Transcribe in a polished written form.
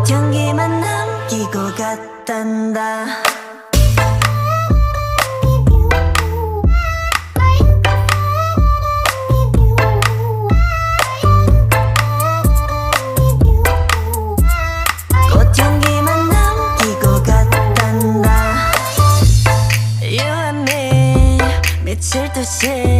꽃향기만 남기고 갔단다. 꽃향기만 남기고 갔단다. You and me 미칠 듯이